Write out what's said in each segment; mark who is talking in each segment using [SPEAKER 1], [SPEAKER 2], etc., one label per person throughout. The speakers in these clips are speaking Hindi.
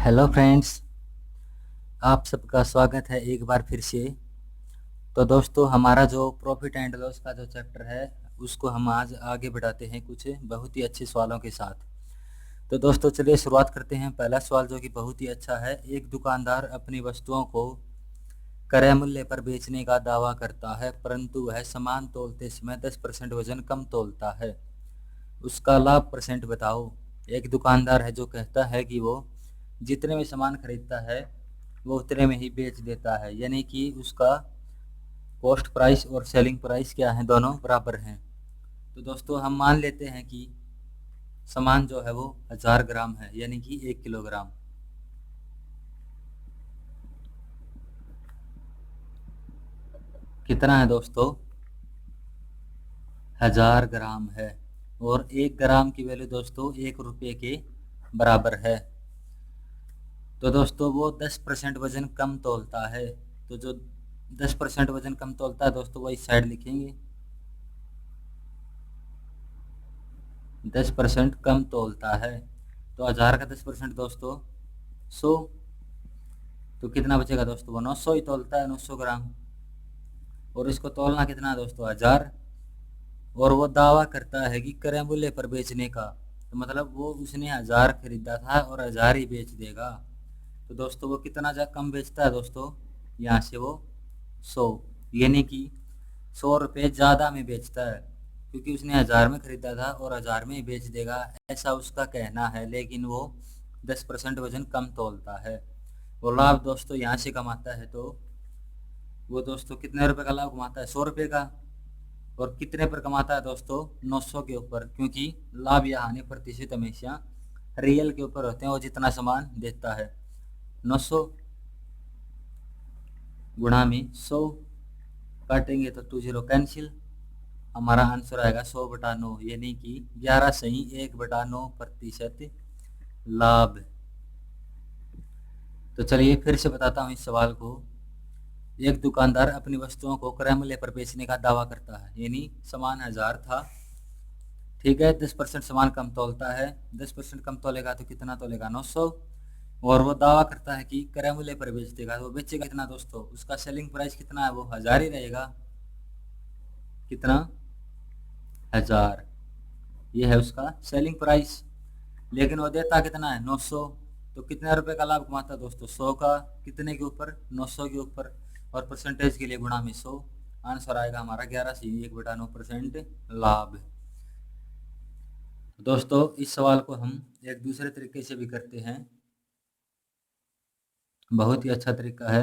[SPEAKER 1] हेलो फ्रेंड्स, आप सबका स्वागत है एक बार फिर से। तो दोस्तों, हमारा जो प्रॉफिट एंड लॉस का जो चैप्टर है उसको हम आज आगे बढ़ाते हैं कुछ बहुत ही अच्छे सवालों के साथ। तो दोस्तों, चलिए शुरुआत करते हैं। पहला सवाल जो कि बहुत ही अच्छा है। एक दुकानदार अपनी वस्तुओं को क्रय मूल्य पर बेचने का दावा करता है, परंतु वह सामान तोलते समय 10% वजन कम तोलता है। उसका लाभ परसेंट बताओ। एक दुकानदार है जो कहता है कि वो जितने में सामान खरीदता है वो उतने में ही बेच देता है, यानी कि उसका कॉस्ट प्राइस और सेलिंग प्राइस क्या है, दोनों बराबर हैं। तो दोस्तों, हम मान लेते हैं कि सामान जो है वो 1000 ग्राम है, यानी कि 1 किलोग्राम। कितना है दोस्तों? 1000 ग्राम है। और 1 ग्राम की वैल्यू दोस्तों 1 रुपये के बराबर है। तो दोस्तों, वो 10% वजन कम तोलता है। तो जो 10% वजन कम तोलता है दोस्तों, वो इस साइड लिखेंगे। 10% कम तोलता है। तो 1000 का 10% दोस्तों 100। तो कितना बचेगा दोस्तों? वो 900 ही तोलता है, 900 ग्राम। और इसको तोलना कितना है दोस्तों? 1000। और वो दावा करता है कि क्रय मूल्य पर बेचने का। तो मतलब वो उसने 1000 खरीदा था और 1000 ही बेच देगा। तो दोस्तों, वो कितना कम बेचता है दोस्तों? यहाँ से वो 100, यानी कि 100 रुपये ज़्यादा में बेचता है, क्योंकि उसने 1000 में खरीदा था और 1000 में ही बेच देगा, ऐसा उसका कहना है। लेकिन वो 10% वजन कम तोलता है। वो लाभ दोस्तों यहाँ से कमाता है। तो वो दोस्तों कितने रुपए का लाभ कमाता है? 100 रुपये का। और कितने पर कमाता है दोस्तों? 900 के ऊपर, क्योंकि लाभ या हानि प्रतिशत हमेशा रियल के ऊपर होते हैं। वो जितना सामान देता है, 900 गुणा में 100, काटेंगे तो 20 कैंसिल। हमारा आंसर आएगा 100/9, यानी कि 11 सही 1/9% लाभ। तो चलिए फिर से बताता हूँ इस सवाल को। एक दुकानदार अपनी वस्तुओं को क्रय मूल्य पर बेचने का दावा करता है, यानी सामान 1000 था, ठीक है, 10% सामान कम तोलता है। 10% कम तोलेगा तो कितना तोलेगा? 900। और वो दावा करता है कि क्रय मूल्य पर बेच देगा। तो वो बेचेगा कितना दोस्तों? उसका सेलिंग प्राइस कितना है? वो 1000 ही रहेगा। कितना? 1000। ये है उसका सेलिंग प्राइस। लेकिन वो देता कितना है? 900। तो कितने रुपए का लाभ कमाता है दोस्तों? 100 का। कितने के ऊपर? 900 के ऊपर। और परसेंटेज के लिए गुणा में 100। आंसर आएगा हमारा 11 से 1/9% लाभ। दोस्तों, इस सवाल को हम एक दूसरे तरीके से भी करते हैं। बहुत ही अच्छा तरीका है।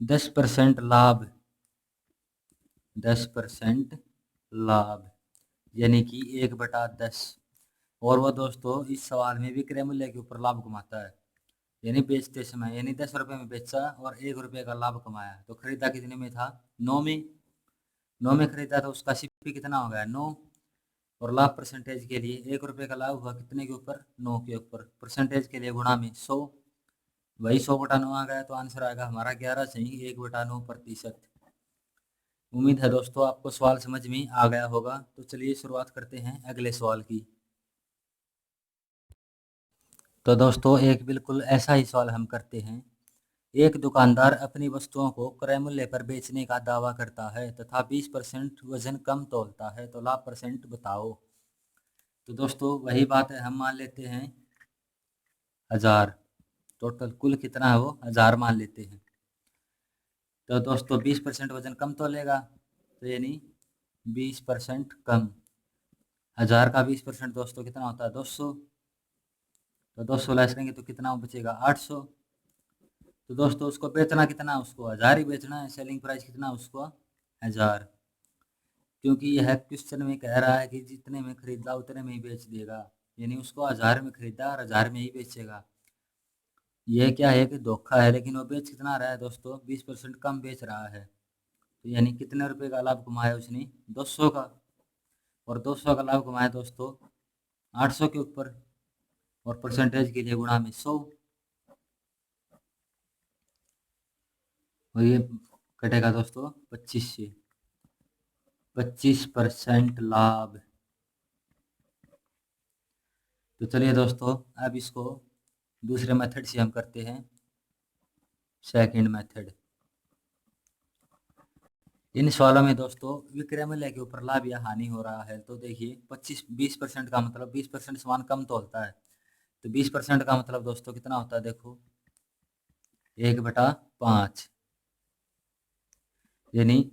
[SPEAKER 1] 10% लाभ, 10% लाभ, यानी कि 1/10। और वो दोस्तों इस सवाल में भी क्रय मूल्य के ऊपर लाभ कमाता है, यानी बेचते समय, यानी 10 रुपये में बेचा और 1 रुपये का लाभ कमाया। तो खरीदा कितने में था? 9 में। 9 में खरीदा तो उसका सीपी कितना हो गया? 9। और लाभ परसेंटेज के लिए 1 रुपये का लाभ हुआ कितने के ऊपर? 9 के ऊपर। परसेंटेज के लिए गुणा में 100। वही 100/9 आ गया। तो आंसर आएगा हमारा 11 सही 1/9%। उम्मीद है दोस्तों आपको सवाल समझ में आ गया होगा। तो चलिए शुरुआत करते हैं अगले सवाल की। तो दोस्तों, एक बिल्कुल ऐसा ही सवाल हम करते हैं। एक दुकानदार अपनी वस्तुओं को क्रय मूल्य पर बेचने का दावा करता है तथा 20% वजन कम तौलता है। तो लाभ परसेंट बताओ। तो दोस्तों वही बात है, हम मान लेते हैं 1000। टोटल कुल कितना है? वो 1000 मान लेते हैं। तो दोस्तों 20% वजन कम तौलेगा, तो यानी 20% कम। 1000 का 20% दोस्तों कितना होता है? 200। तो 200 लेस करेंगे तो कितना बचेगा? 800। तो दोस्तों उसको बेचना कितना? उसको 1000 ही बेचना है। सेलिंग प्राइस कितना उसको? 1000। क्योंकि यह क्वेश्चन में कह रहा है कि जितने में खरीदा उतने में ही बेच देगा, यानी उसको 1000 में खरीदा और 1000 में ही बेचेगा। यह क्या है कि धोखा है, लेकिन वो बेच कितना रहा है दोस्तों? 20% कम बेच रहा है। तो यानी कितने रुपए का लाभ कमाया उसने? 200 का। और 200 का लाभ कमाया दोस्तों 800 के ऊपर। और परसेंटेज के लिए गुणा में 100। और ये कटेगा दोस्तों 25 से। 25% लाभ। तो चलिए दोस्तों, अब इसको दूसरे मेथड से हम करते हैं सेकंड मेथड। इन सवालों में दोस्तों विक्रय मूल्य के ऊपर लाभ या हानि हो रहा है, तो देखिए 20% का मतलब 20% सामान कम तोलता है, तो 20% का मतलब दोस्तों कितना होता है, देखो 1/5, यानी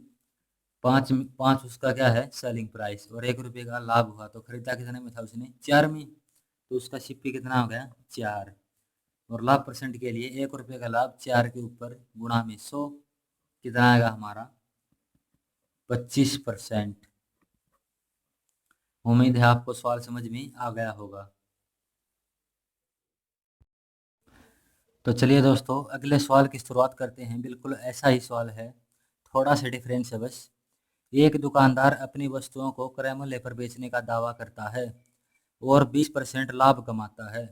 [SPEAKER 1] पाँच पाँच उसका क्या है सेलिंग प्राइस, और 1 रुपये का लाभ हुआ, तो खरीदा कितने में था उसने 4 में, तो उसका सीपी कितना हो गया 4। और लाभ परसेंट के लिए 1 रुपये का लाभ 4 के ऊपर गुणा में 100, कितना आएगा हमारा 25%। उम्मीद है आपको सवाल समझ में आ गया होगा। तो चलिए दोस्तों अगले सवाल की शुरुआत करते हैं। बिल्कुल ऐसा ही सवाल है, थोड़ा सा डिफरेंस है बस। एक दुकानदार अपनी वस्तुओं को क्रय मूल्य पर बेचने का दावा करता है और 20% लाभ कमाता है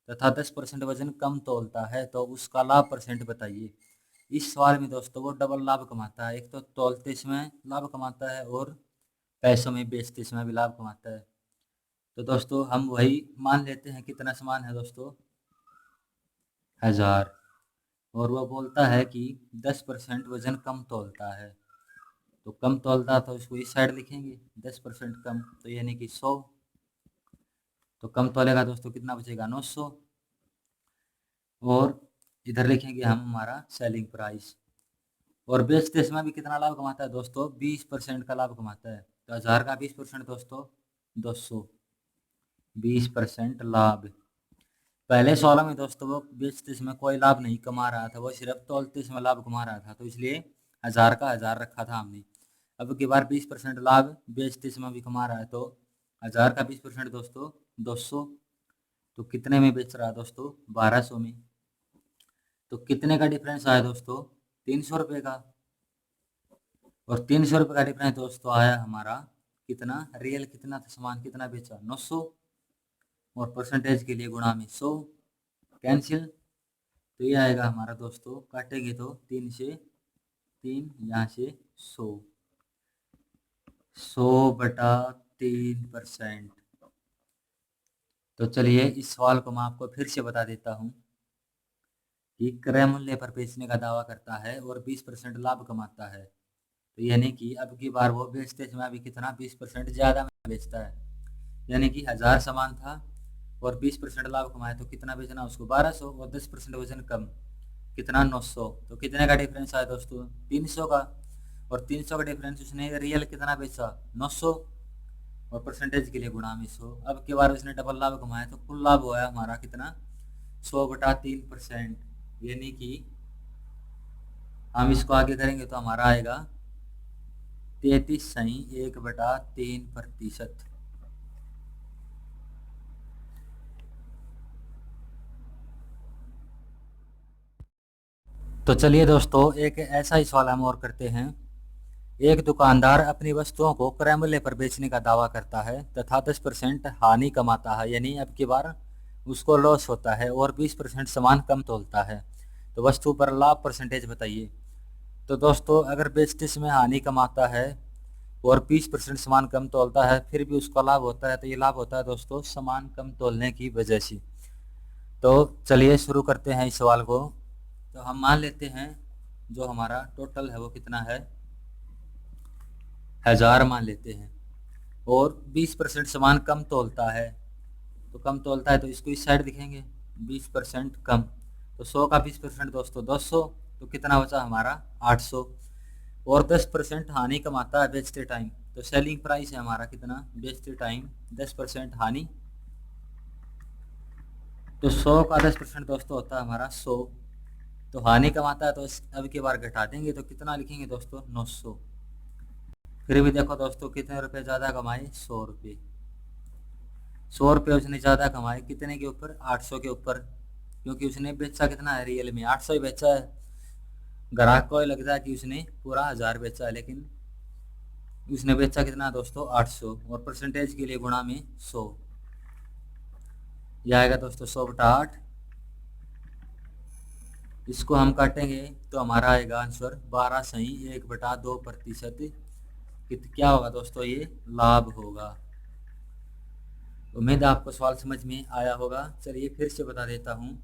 [SPEAKER 1] तथा 10% वजन कम तोलता है, तो उसका लाभ परसेंट बताइए। इस सवाल में दोस्तों वो डबल लाभ कमाता है, एक तो तोलते समय लाभ कमाता है और पैसों में बेचते समय भी लाभ कमाता है। तो दोस्तों हम वही मान लेते हैं, कितना समान है दोस्तों 1000, और वह बोलता है कि 10% वजन कम तोलता है, तो कम तोलता तो इसको इस साइड लिखेंगे 10% कम, तो यानी कि 100, तो कम तोलेगा दोस्तों कितना बचेगा 900, और इधर लिखेंगे हम हमारा सेलिंग प्राइस। और बेचते समय भी कितना लाभ कमाता है दोस्तों 20% का लाभ कमाता है, तो 1000 का 20% दोस्तों 200, 20% लाभ। पहले 16 में दोस्तों वो बेचते समय कोई लाभ नहीं कमा रहा था, वो सिर्फ तौलते समय लाभ कमा रहा था, तो इसलिए 1000 का 1000 रखा था हमने। अब की बार 20% लाभ बेचते समय भी कमा रहा है, तो 1000 का 20% दोस्तों 200, तो कितने में बेच रहा है दोस्तों 1200 में। तो कितने का डिफरेंस आया दोस्तों 300 रुपये का, और 300 रुपये का डिफरेंस दोस्तों आया हमारा कितना, रियल कितना था सामान कितना बेचा 900, और परसेंटेज के लिए गुणा में 100, कैंसिल, तो ये आएगा हमारा दोस्तों, काटेंगे तो 3 से 3, यहाँ से 100, 100/3%। तो चलिए इस सवाल को मैं आपको फिर से बता देता हूँ कि क्रय मूल्य पर बेचने का दावा करता है और 20% लाभ कमाता है, तो यानी कि अब की बार वो बेचते समय अभी कितना 20% ज़्यादा में बेचता है, यानी कि 1000 सामान था और 20% लाभ कमाया, तो कितना बेचना उसको 1200, और 10% वजन कम कितना 900, तो कितने का डिफरेंस आया दोस्तों 300 का, और 300 का डिफरेंस उसने रियल कितना बेचा 900, और परसेंटेज के लिए गुणा में 100। अब की बार उसने डबल लाभ कमाया, तो कुल लाभ हुआ हमारा कितना 100/3%, यानी कि हम इसको आगे करेंगे तो हमारा आएगा 33 सही 1/3%। तो चलिए दोस्तों एक ऐसा ही सवाल हम और करते हैं। एक दुकानदार अपनी वस्तुओं को क्रय मूल्य पर बेचने का दावा करता है तथा 10% हानि कमाता है, यानी अब की बार उसको लॉस होता है, और 20% सामान कम तोलता है, तो वस्तु पर लाभ परसेंटेज बताइए। तो दोस्तों अगर बेचते समय हानि कमाता है और 20% सामान कम तोलता है फिर भी उसका लाभ होता है, तो ये लाभ होता है दोस्तों सामान कम तोलने की वजह से। तो चलिए शुरू करते हैं इस सवाल को। तो हम मान लेते हैं जो हमारा टोटल है वो कितना है 1000 मान लेते हैं, और 20% सामान कम तोलता है, तो कम तोलता है तो इसको इस साइड दिखेंगे 20% कम, तो 100 का 20% दोस्तों 200, तो कितना बचा हमारा 800, और 10% हानि कमाता है बेचते टाइम, तो सेलिंग प्राइस है हमारा कितना बेचते टाइम 10% हानि, तो 100 का 10% दोस्तों होता है हमारा 100, तो हानि कमाता है तो अब की बार घटा देंगे तो कितना लिखेंगे दोस्तों 900। फिर भी देखो दोस्तों कितने रुपए ज़्यादा कमाए 100 रुपये, 100 रुपये उसने ज़्यादा कमाए कितने के ऊपर 800 के ऊपर, क्योंकि उसने बेचा कितना है रियल में 800 ही बेचा है। ग्राहक को लगता है कि उसने पूरा 1000 बेचा है, लेकिन उसने बेचा कितना दोस्तों 800, और परसेंटेज के लिए गुणा में 100, यह आएगा दोस्तों 100/8। इसको हम काटेंगे तो हमारा आएगा आंसर 12 सही 1/2%। क्या होगा दोस्तों ये लाभ होगा। उम्मीद है आपको सवाल समझ में आया होगा। चलिए फिर से बता देता हूँ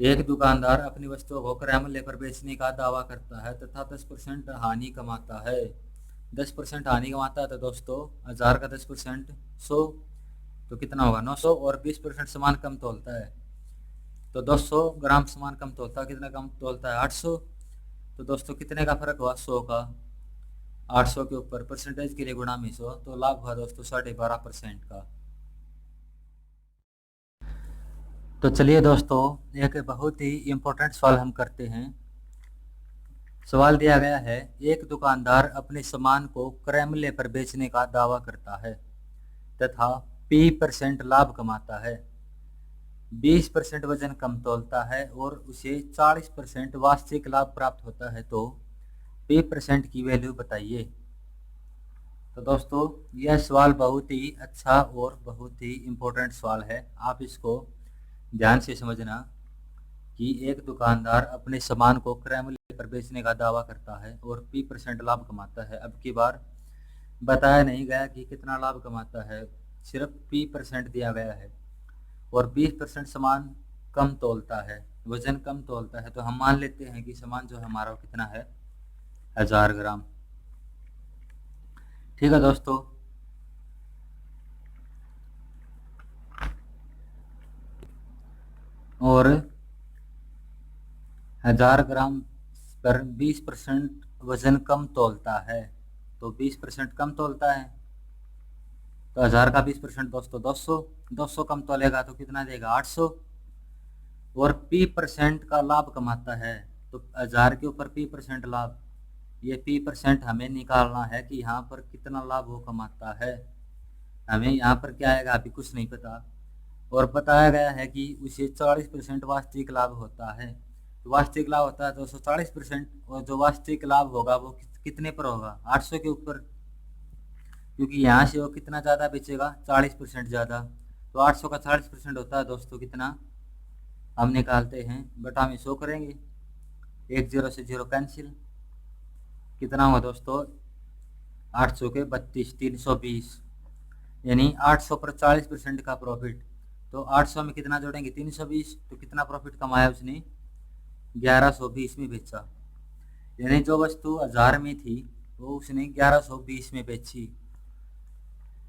[SPEAKER 1] एक दुकानदार अपनी वस्तुओं को क्रय मूल्य पर बेचने का दावा करता है तथा 10% हानि कमाता है। 10% हानि कमाता है तो दोस्तों 1000 का 10% 100, तो कितना होगा 900। और 20% सामान कम तोलता है तो 200 ग्राम सामान कम तोलता है, कितना कम तोलता है 800। तो दोस्तों कितने का फर्क हुआ 100 का, 800 के ऊपर परसेंटेज के लिए गुणा में 100, तो लाभ हुआ दोस्तों 12.5% का। तो चलिए दोस्तों एक बहुत ही इम्पोर्टेंट सवाल हम करते हैं। सवाल दिया गया है, एक दुकानदार अपने सामान को क्रय मूल्य पर बेचने का दावा करता है तथा P% लाभ कमाता है, 20% वजन कम तोलता है और उसे 40% वास्तविक लाभ प्राप्त होता है, तो P% की वैल्यू बताइए। तो दोस्तों यह सवाल बहुत ही अच्छा और बहुत ही इम्पोर्टेंट सवाल है, आप इसको ध्यान से समझना कि एक दुकानदार अपने सामान को क्रय मूल्य पर बेचने का दावा करता है और P% लाभ कमाता है। अब की बार बताया नहीं गया कि कितना लाभ कमाता है, सिर्फ P% दिया गया है और 20% सामान कम तोलता है, वजन कम तोलता है, तो हम मान लेते हैं कि सामान जो हमारा कितना है 1000 ग्राम। ठीक है दोस्तों, और 1000 ग्राम पर 20% वजन कम तोलता है, तो 20% कम तोलता है तो 1000 का 20% दोस्तों 200, 200 कम तोलेगा तो कितना देगा 800। और P% का लाभ कमाता है, तो 1000 के ऊपर P% लाभ, ये P% हमें निकालना है कि यहाँ पर कितना लाभ वो कमाता है। हमें यहाँ पर क्या आएगा अभी कुछ नहीं पता, और बताया गया है कि उसे 40% वास्तविक लाभ होता है, तो वास्तविक लाभ होता है 240%, और जो वास्तविक लाभ होगा वो कितने पर होगा 800 के ऊपर, क्योंकि यहाँ से वो कितना ज़्यादा बेचेगा 40% ज़्यादा, तो 800 का 40% होता है दोस्तों कितना, हम निकालते हैं बटा में 100 करेंगे, 1 0 से 0 कैंसिल, कितना हुआ दोस्तों 800 के 32, 320, यानी 800 पर 40% का प्रॉफिट, तो 800 में कितना जोड़ेंगे 320, तो कितना प्रॉफिट कमाया उसने 1120 में बेचा, यानी जो वस्तु 1000 में थी वो उसने 1120 में बेची,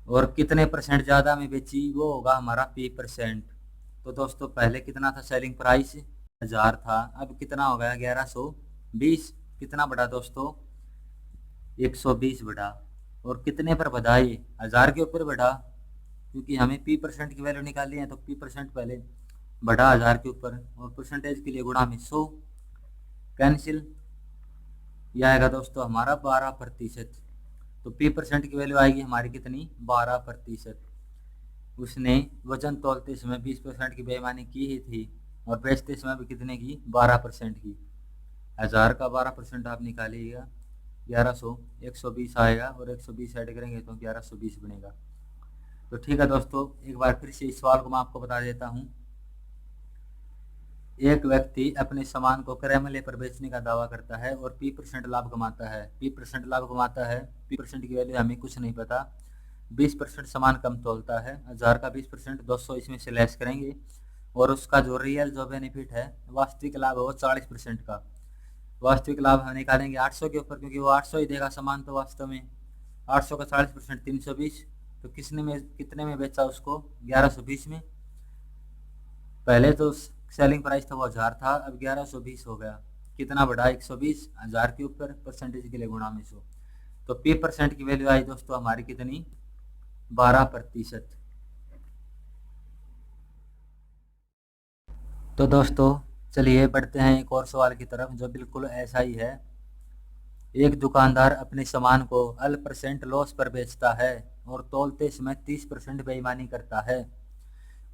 [SPEAKER 1] और कितने परसेंट ज़्यादा में बेची वो होगा हमारा P%। तो दोस्तों पहले कितना था सेलिंग प्राइस 1000 था, अब कितना हो गया 1120, कितना बढ़ा दोस्तों 120 बढ़ा, और कितने पर बढ़ा ये 1000 के ऊपर बढ़ा, क्योंकि हमें P% की वैल्यू निकालनी है तो P% पहले बढ़ा 1000 के ऊपर, और परसेंटेज के लिए गुणा में 100 कैंसिल, यह आएगा दोस्तों हमारा 12%। तो P% की वैल्यू आएगी हमारी कितनी 12%। उसने वजन तोलते समय 20% की बेईमानी की ही थी और बेचते समय भी कितने की 12% की। 1000 का 12% आप निकालिएगा 1100, 120 आएगा और 120 ऐड करेंगे तो 1120 बनेगा। तो ठीक है दोस्तों, एक बार फिर से इस सवाल को मैं आपको बता देता हूँ। एक व्यक्ति अपने सामान को क्रय मूल्य पर बेचने का दावा करता है और P% लाभ कमाता है। P% लाभ कमाता है, P% की वैल्यू हमें कुछ नहीं पता, 20% सामान कम तोलता है, 1000 का 20% 200 इसमें से लेस करेंगे, और उसका जो रियल जो बेनिफिट है वास्तविक लाभ है वो 40% का। वास्तविक लाभ हम निकालेंगे 800 के ऊपर, क्योंकि वो 800 ही देगा सामान, तो वास्तव में 800 का 40% 320, तो कितने में बेचा उसको 1120 में। पहले तो सेलिंग प्राइस था वो 1000 था, अब 1120 हो गया, कितना बढ़ा 120, 1000 के ऊपर परसेंटेज के लिए गुणा में 100, तो P% की वैल्यू आई दोस्तों हमारी कितनी 12%। तो दोस्तों चलिए बढ़ते हैं एक और सवाल की तरफ जो बिल्कुल ऐसा ही है। एक दुकानदार अपने सामान को अल्प% लॉस पर बेचता है और तौलते समय 30% बेईमानी करता है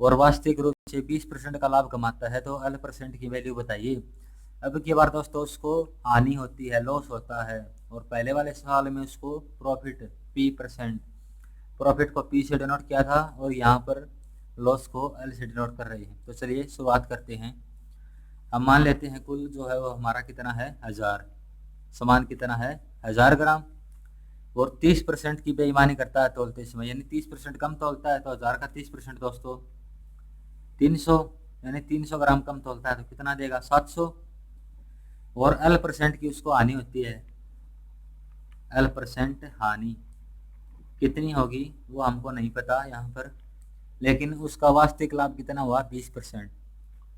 [SPEAKER 1] और वास्तविक रूप से 20% का लाभ कमाता है, तो अल्प% की वैल्यू बताइए। अब की बार दोस्तों उसको हानि होती है, लॉस होता है, और पहले वाले सवाल में उसको प्रॉफिट P%, प्रॉफिट को P से डिनोट किया था और यहाँ पर लॉस को L से डिनोट कर रहे हैं। तो चलिए शुरुआत करते हैं। हम मान लेते हैं कुल जो है वो हमारा कितना है 1000, सामान कितना है 1000 ग्राम, और 30% की बेईमानी करता है तोलते समय, यानी 30% कम तोलता है, तो 1000 का 30% दोस्तों 300, यानी 300 ग्राम कम तोलता है तो कितना देगा 700। और L% की उसको हानि होती है, L% हानि कितनी होगी वो हमको नहीं पता यहाँ पर, लेकिन उसका वास्तविक लाभ कितना हुआ 20%।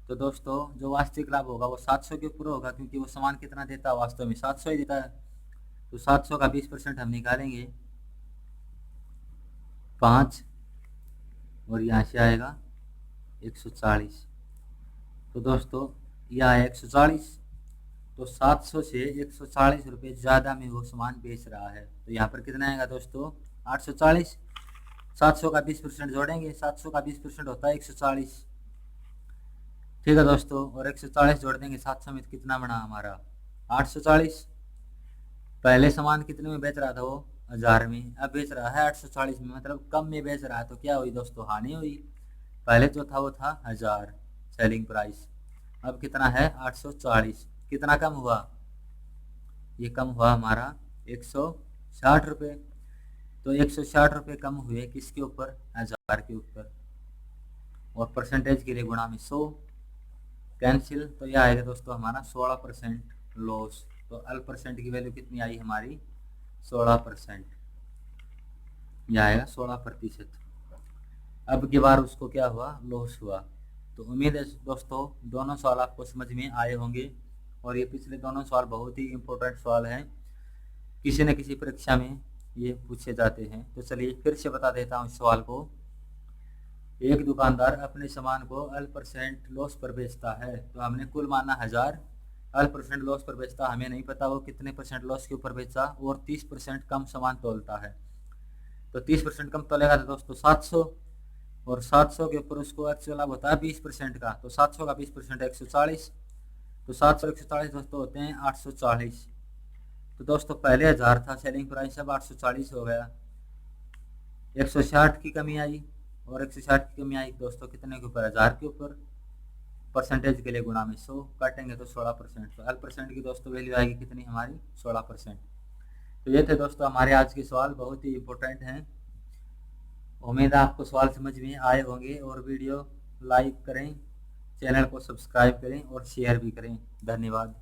[SPEAKER 1] तो दोस्तों जो वास्तविक लाभ होगा वो 700 के ऊपर होगा, क्योंकि वो सामान कितना देता है वास्तव में 700 ही देता है। तो 700 का 20% हम निकालेंगे 5, और यहाँ से आएगा 140। तो दोस्तों यह आया 140। तो 700 से 140 रुपये ज़्यादा में वो सामान बेच रहा है, तो यहाँ पर कितना आएगा दोस्तों 840। 700 का 20% जोड़ेंगे, 700 का 20% होता है 140। ठीक है दोस्तों, और 140 जोड़ देंगे 700 में, तो कितना बना हमारा 840। पहले सामान कितने में बेच रहा था वो 1000 में, अब बेच रहा है 840 में, मतलब कम में बेच रहा है। तो क्या हुई दोस्तों हानि हुई। पहले जो था वो था 1000 सेलिंग प्राइस, अब कितना है 840। कितना कम हुआ, ये कम हुआ हमारा 160 रुपये। तो 160 रुपये कम हुए किसके ऊपर 1000 के ऊपर, और परसेंटेज के लिए गुणा में 100 कैंसिल। तो यह आएगा दोस्तों हमारा 16% लॉस। तो L% की वैल्यू कितनी आई हमारी 16%, यह आएगा 16%। अब की बार उसको क्या हुआ लॉस हुआ। तो उम्मीद है दोस्तों दोनों सवाल आपको समझ में आए होंगे, और ये पिछले दोनों सवाल बहुत ही इम्पोर्टेंट सवाल हैं, किसी न किसी परीक्षा में ये पूछे जाते हैं। तो चलिए फिर से बता देता हूँ इस सवाल को। एक दुकानदार अपने सामान को L% लॉस पर बेचता है, तो हमने कुल माना 1000, L% लॉस पर बेचता, हमें नहीं पता वो कितने % लॉस के ऊपर बेचा, और 30% कम सामान तोलता है। तो 30% कम तोलेगा तो दोस्तों 700, और 700 के ऊपर उसको एक्चुअल लाभ होता है 20% का, तो 700 का 20% 140। तो 700 140 दोस्तों होते हैं 840। तो दोस्तों पहले 1000 था सेलिंग प्राइस, अब 840 हो गया। 160 की कमी आई, और 160 की कमी आई दोस्तों कितने के ऊपर 1000 के ऊपर, परसेंटेज के लिए गुणा में 100 काटेंगे तो 16%। तो L% की दोस्तों वैल्यू आएगी कितनी हमारी 16%। तो ये थे दोस्तों हमारे आज के सवाल, बहुत ही इंपॉर्टेंट हैं। उम्मीद है आपको सवाल समझ में आए होंगे, और वीडियो लाइक करें, चैनल को सब्सक्राइब करें और शेयर भी करें। धन्यवाद।